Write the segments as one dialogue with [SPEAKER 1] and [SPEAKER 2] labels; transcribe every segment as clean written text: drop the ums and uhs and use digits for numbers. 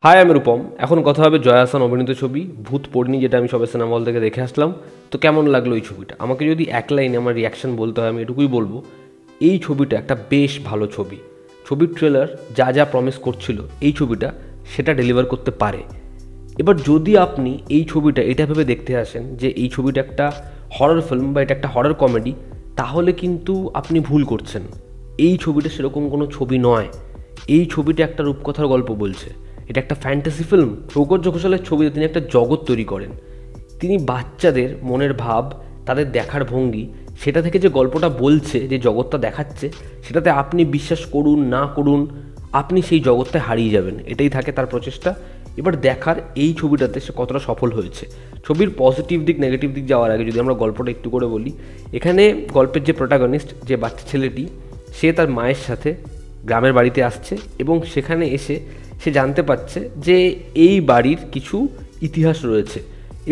[SPEAKER 1] High, আমি রূপম। এখন কথা হবে জয়া আহসান অভিনীত ছবি ভূত পড়নি, যেটা আমি সবে সিনেমা হল থেকে দেখে আসলাম। তো কেমন লাগলো এই ছবিটা? আমাকে যদি এক লাইনে আমার রিয়াকশান বলতে হয়, আমি এটুকুই বলবো, এই ছবিটা একটা বেশ ভালো ছবি। ছবির ট্রেলার যা যা প্রমিস করছিল এই ছবিটা সেটা ডেলিভার করতে পারে। এবার যদি আপনি এই ছবিটা এটা ভেবে দেখতে আসেন যে এই ছবিটা একটা হরর ফিল্ম বা এটা একটা হরর কমেডি, তাহলে কিন্তু আপনি ভুল করছেন। এই ছবিটা সেরকম কোনো ছবি নয়। এই ছবিটা একটা রূপকথার গল্প বলছে। এটা একটা ফ্যান্টাসি ফিল্ম। সৌকর্য ঘোষালের ছবিতে তিনি একটা জগৎ তৈরি করেন। তিনি বাচ্চাদের মনের ভাব, তাদের দেখার ভঙ্গি, সেটা থেকে যে গল্পটা বলছে, যে জগৎটা দেখাচ্ছে, সেটাতে আপনি বিশ্বাস করুন না করুন, আপনি সেই জগৎটায় হারিয়ে যাবেন। এটাই থাকে তার প্রচেষ্টা। এবার দেখার এই ছবিটাতে সে কতটা সফল হয়েছে। ছবির পজিটিভ দিক নেগেটিভ দিক যাওয়ার আগে যদি আমরা গল্পটা একটু করে বলি, এখানে গল্পের যে প্রোটাগনিস্ট, যে বাচ্চা ছেলেটি, সে তার মায়ের সাথে গ্রামের বাড়িতে আসছে এবং সেখানে এসে সে জানতে পারছে যে এই বাড়ির কিছু ইতিহাস রয়েছে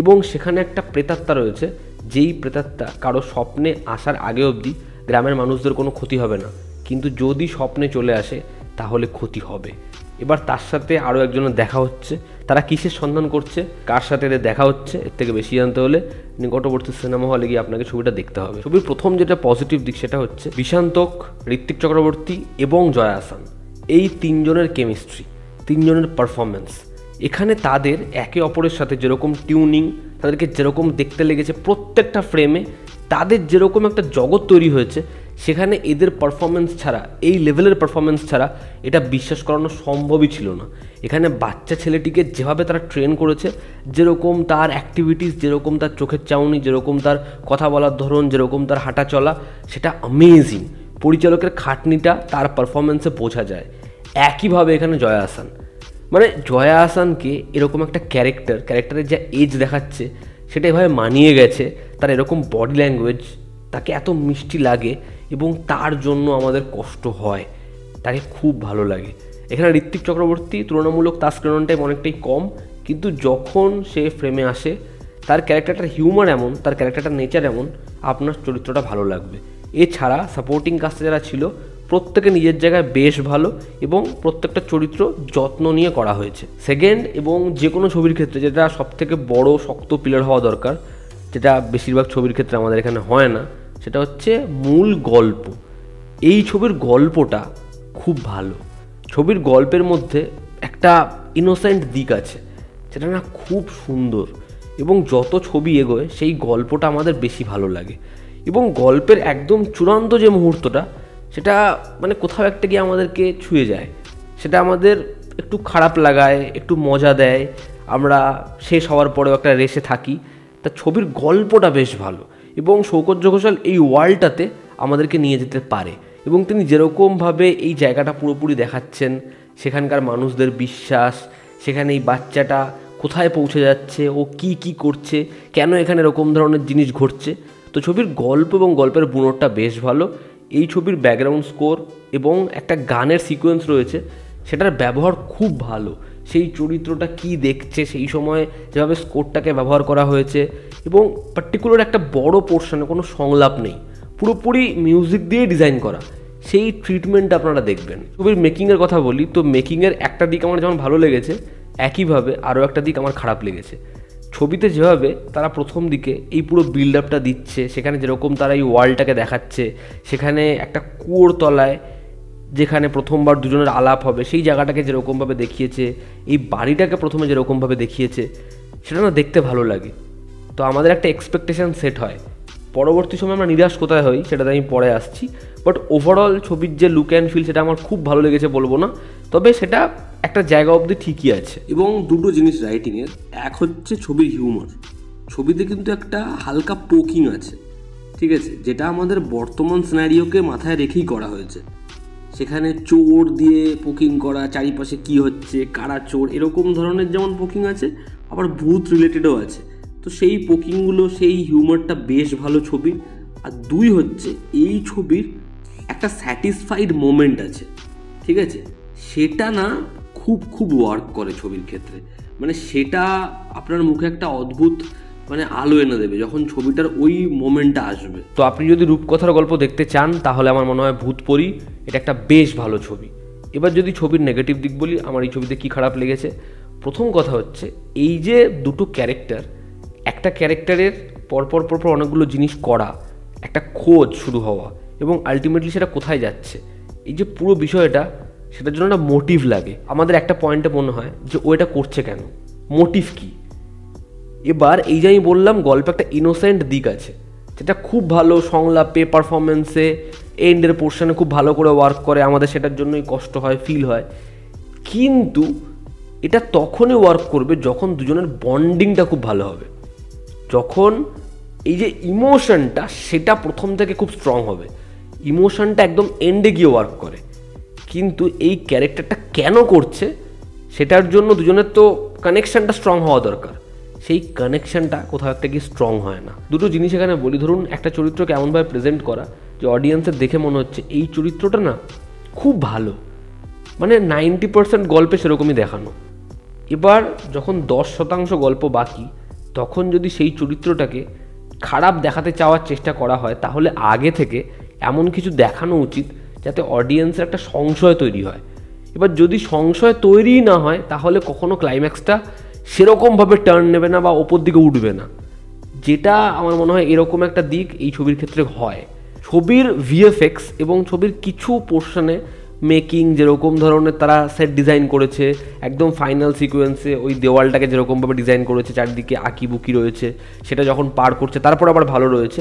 [SPEAKER 1] এবং সেখানে একটা প্রেতাত্মা রয়েছে, যেই প্রেতাত্মা কারো স্বপ্নে আসার আগে অবধি গ্রামের মানুষদের কোনো ক্ষতি হবে না, কিন্তু যদি স্বপ্নে চলে আসে তাহলে ক্ষতি হবে। এবার তার সাথে আরও একজনের দেখা হচ্ছে। তারা কিসের সন্ধান করছে, কার সাথে এদের দেখা হচ্ছে, এর থেকে বেশি জানতে হলে নিকটবর্তী সিনেমা হলে গিয়ে আপনাকে ছবিটা দেখতে হবে। ছবির প্রথম যেটা পজিটিভ দিক সেটা হচ্ছে বিশান্তক, ঋত্বিক চক্রবর্তী এবং জয়া আহসান, এই তিনজনের কেমিস্ট্রি, তিনজনের পারফরমেন্স। এখানে তাদের একে অপরের সাথে যেরকম টিউনিং, তাদেরকে যেরকম দেখতে লেগেছে প্রত্যেকটা ফ্রেমে, তাদের যেরকম একটা জগৎ তৈরি হয়েছে, সেখানে এদের পারফরমেন্স ছাড়া, এই লেভেলের পারফরমেন্স ছাড়া এটা বিশ্বাস করানো সম্ভবই ছিল না। এখানে বাচ্চা ছেলেটিকে যেভাবে তারা ট্রেন করেছে, যেরকম তার অ্যাক্টিভিটিস, যেরকম তার চোখের চাউনি, যেরকম তার কথা বলার ধরন, যেরকম তার হাঁটা চলা, সেটা অ্যামেজিং। পরিচালকের খাটনিটা তার পারফরমেন্সে বোঝা যায়। একইভাবে এখানে জয়া আহসান, মানে জয়া আহসানকে এরকম একটা ক্যারেক্টারের যা এজ দেখাচ্ছে সেটা এভাবে মানিয়ে গেছে। তার এরকম বডি ল্যাঙ্গুয়েজ, তাকে এত মিষ্টি লাগে এবং তার জন্য আমাদের কষ্ট হয়, তাকে খুব ভালো লাগে। এখানে ঋত্বিক চক্রবর্তী তুলনামূলক তার স্ক্রিন টাইম অনেকটাই কম, কিন্তু যখন সে ফ্রেমে আসে তার ক্যারেক্টারটার হিউমার এমন, তার ক্যারেক্টারটার নেচার এমন, আপনার চরিত্রটা ভালো লাগবে। এছাড়া সাপোর্টিং কাস্টে যারা ছিল প্রত্যেকে নিজের জায়গায় বেশ ভালো এবং প্রত্যেকটা চরিত্র যত্ন নিয়ে করা হয়েছে। সেকেন্ড, এবং যে কোনো ছবির ক্ষেত্রে যেটা সবথেকে বড় শক্ত পিলার হওয়া দরকার, যেটা বেশিরভাগ ছবির ক্ষেত্রে আমাদের এখানে হয় না, সেটা হচ্ছে মূল গল্প। এই ছবির গল্পটা খুব ভালো। ছবির গল্পের মধ্যে একটা ইনোসেন্ট দিক আছে, সেটা না খুব সুন্দর, এবং যত ছবি এগোয় সেই গল্পটা আমাদের বেশি ভালো লাগে। এবং গল্পের একদম চূড়ান্ত যে মুহূর্তটা, সেটা মানে কোথাও একটা গিয়ে আমাদেরকে ছুঁয়ে যায়, সেটা আমাদের একটু খারাপ লাগায়, একটু মজা দেয়, আমরা শেষ হওয়ার পরেও একটা রেসে থাকি। তা ছবির গল্পটা বেশ ভালো এবং সৌকর্য ঘোষাল এই ওয়ার্ল্ডটাতে আমাদেরকে নিয়ে যেতে পারে। এবং তিনি যেরকমভাবে এই জায়গাটা পুরোপুরি দেখাচ্ছেন, সেখানকার মানুষদের বিশ্বাস, সেখানে এই বাচ্চাটা কোথায় পৌঁছে যাচ্ছে, ও কি কি করছে, কেন এখানে এরকম ধরনের জিনিস ঘটছে। তো ছবির গল্প এবং গল্পের বুনটটা বেশ ভালো। এই ছবির ব্যাকগ্রাউন্ড স্কোর এবং একটা গানের সিকোয়েন্স রয়েছে, সেটার ব্যবহার খুব ভালো। সেই চরিত্রটা কি দেখছে সেই সময় যেভাবে স্কোরটাকে ব্যবহার করা হয়েছে, এবং পার্টিকুলার একটা বড় পোর্শনে কোনো সংলাপ নেই, পুরোপুরি মিউজিক দিয়ে ডিজাইন করা, সেই ট্রিটমেন্ট আপনারা দেখবেন। ছবির মেকিংয়ের কথা বলি, তো মেকিংয়ের একটা দিক আমার যেমন ভালো লেগেছে, একইভাবে আরও একটা দিক আমার খারাপ লেগেছে। ছবিতে যেভাবে তারা প্রথম দিকে এই পুরো বিল্ড আপটা দিচ্ছে, সেখানে যেরকম তারা এই ওয়ার্ল্ডটাকে দেখাচ্ছে, সেখানে একটা কুয়োর তলায় যেখানে প্রথমবার দুজনের আলাপ হবে সেই জায়গাটাকে যেরকমভাবে দেখিয়েছে, এই বাড়িটাকে প্রথমে যেরকমভাবে দেখিয়েছে, সেটা না দেখতে ভালো লাগে। তো আমাদের একটা এক্সপেকটেশান সেট হয়, পরবর্তী সময় আমরা নিরাশ কোথায় হই সেটাতে আমি পরে আসছি। বাট ওভারঅল ছবির যে লুক অ্যান্ড ফিল, সেটা আমার খুব ভালো লেগেছে বলবো না, তবে সেটা একটা জায়গা অবধি ঠিকই আছে। এবং দুটো জিনিস রাইটিংয়ের, এক হচ্ছে ছবির হিউমার। ছবিতে কিন্তু একটা হালকা পোকিং আছে, ঠিক আছে, যেটা আমাদের বর্তমান সিনারিওকে মাথায় রেখেই করা হয়েছে। সেখানে চোর দিয়ে পোকিং করা, চারিপাশে কি হচ্ছে, কারা চোর, এরকম ধরনের যেমন পোকিং আছে, আবার ভূত রিলেটেডও আছে। তো সেই পোকিংগুলো, সেই হিউমারটা বেশ ভালো ছবির। আর দুই হচ্ছে এই ছবির একটা স্যাটিসফাইড মোমেন্ট আছে, ঠিক আছে, সেটা না খুব খুব ওয়ার্ক করে ছবির ক্ষেত্রে। মানে সেটা আপনার মুখে একটা অদ্ভুত মানে আলো এনে দেবে যখন ছবিটার ওই মোমেন্টটা আসবে। তো আপনি যদি রূপকথার গল্প দেখতে চান, তাহলে আমার মনে হয় ভূত পড়ি এটা একটা বেশ ভালো ছবি। এবার যদি ছবির নেগেটিভ দিক বলি, আমার এই ছবিতে কী খারাপ লেগেছে, প্রথম কথা হচ্ছে এই যে দুটো ক্যারেক্টার, একটা ক্যারেক্টারের পরপর অনেকগুলো জিনিস করা, একটা খোঁজ শুরু হওয়া এবং আলটিমেটলি সেটা কোথায় যাচ্ছে, এই যে পুরো বিষয়টা, সেটার জন্য একটা মোটিভ লাগে। আমাদের একটা পয়েন্টে মনে হয় যে ও এটা করছে কেন, মোটিভ কী। এবার এই যে আমি বললাম গল্পে একটা ইনোসেন্ট দিক আছে, যেটা খুব ভালো সংলাপে, পারফরমেন্সে, এন্ডের পোর্শনে খুব ভালো করে ওয়ার্ক করে, আমাদের সেটার জন্যই কষ্ট হয়, ফিল হয়। কিন্তু এটা তখনই ওয়ার্ক করবে যখন দুজনের বন্ডিংটা খুব ভালো হবে, যখন এই যে ইমোশনটা সেটা প্রথম থেকে খুব স্ট্রং হবে, ইমোশনটা একদম এন্ডে গিয়ে ওয়ার্ক করে। কিন্তু এই ক্যারেক্টারটা কেন করছে সেটার জন্য দুজনের তো কানেকশানটা স্ট্রং হওয়া দরকার, সেই কানেকশানটা কোথাও একটা গিয়ে স্ট্রং হয় না। দুটো জিনিস এখানে বলি, ধরুন একটা চরিত্রকে এমনভাবে প্রেজেন্ট করা যে অডিয়েন্সের দেখে মনে হচ্ছে এই চরিত্রটা না খুব ভালো, মানে 90% গল্পে সেরকমই দেখানো। এবার যখন 10% গল্প বাকি, তখন যদি সেই চরিত্রটাকে খারাপ দেখাতে চাওয়ার চেষ্টা করা হয়, তাহলে আগে থেকে এমন কিছু দেখানো উচিত যাতে অডিয়েন্সের একটা সংশয় তৈরি হয়। এবার যদি সংশয় তৈরিই না হয়, তাহলে কখনো ক্লাইম্যাক্সটা সেরকমভাবে টার্ন নেবে না বা ওপর দিকে উঠবে না, যেটা আমার মনে হয় এরকম একটা দিক এই ছবির ক্ষেত্রে হয়। ছবির ভিএফএক্স এবং ছবির কিছু পোর্শনে মেকিং, যেরকম ধরনের তারা সেট ডিজাইন করেছে, একদম ফাইনাল সিকোয়েন্সে ওই দেওয়ালটাকে যেরকমভাবে ডিজাইন করেছে, চারদিকে আঁকিবুকি রয়েছে, সেটা যখন পার করছে তারপর আবার ভালো রয়েছে।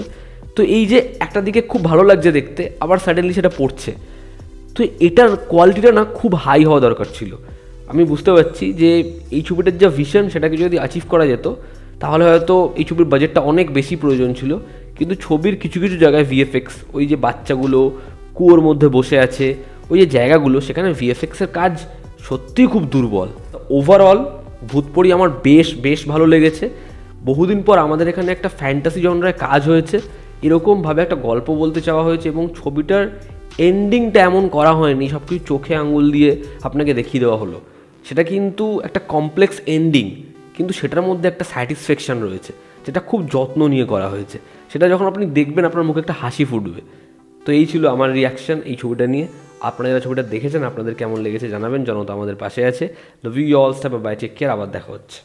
[SPEAKER 1] তো এই যে একটা দিকে খুব ভালো লাগছে দেখতে, আবার সাডেনলি সেটা পড়ছে, তো এটার কোয়ালিটিটা না খুব হাই হওয়া দরকার ছিল। আমি বুঝতে পারছি যে এই ছবিটার যা ভিশন সেটাকে যদি অ্যাচিভ করা যেত, তাহলে হয়তো এই ছবির বাজেটটা অনেক বেশি প্রয়োজন ছিল। কিন্তু ছবির কিছু কিছু জায়গায় ভিএফএক্স, ওই যে বাচ্চাগুলো কুয়োর মধ্যে বসে আছে, ওই যে জায়গাগুলো, সেখানে ভিএফএক্সের কাজ সত্যিই খুব দুর্বল। ওভারঅল ভূতপরি আমার বেশ ভালো লেগেছে। বহুদিন পর আমাদের এখানে একটা ফ্যান্টাসি জনরায় কাজ হয়েছে, এরকমভাবে একটা গল্প বলতে চাওয়া হয়েছে, এবং ছবিটার এন্ডিংটা এমন করা হয়নি সব কিছু চোখে আঙুল দিয়ে আপনাকে দেখিয়ে দেওয়া হলো। সেটা কিন্তু একটা কমপ্লেক্স এন্ডিং, কিন্তু সেটার মধ্যে একটা স্যাটিসফ্যাকশান রয়েছে, যেটা খুব যত্ন নিয়ে করা হয়েছে। সেটা যখন আপনি দেখবেন আপনার মুখে একটা হাসি ফুটবে। তো এই ছিল আমার রিয়াকশান এই ছবিটা নিয়ে। আপনারা যারা ছবিটা দেখেছেন আপনাদের কেমন লেগেছে জানাবেন, জনতা আমাদের পাশে আছে। Love you all, step by, take care, আবার দেখা হচ্ছে।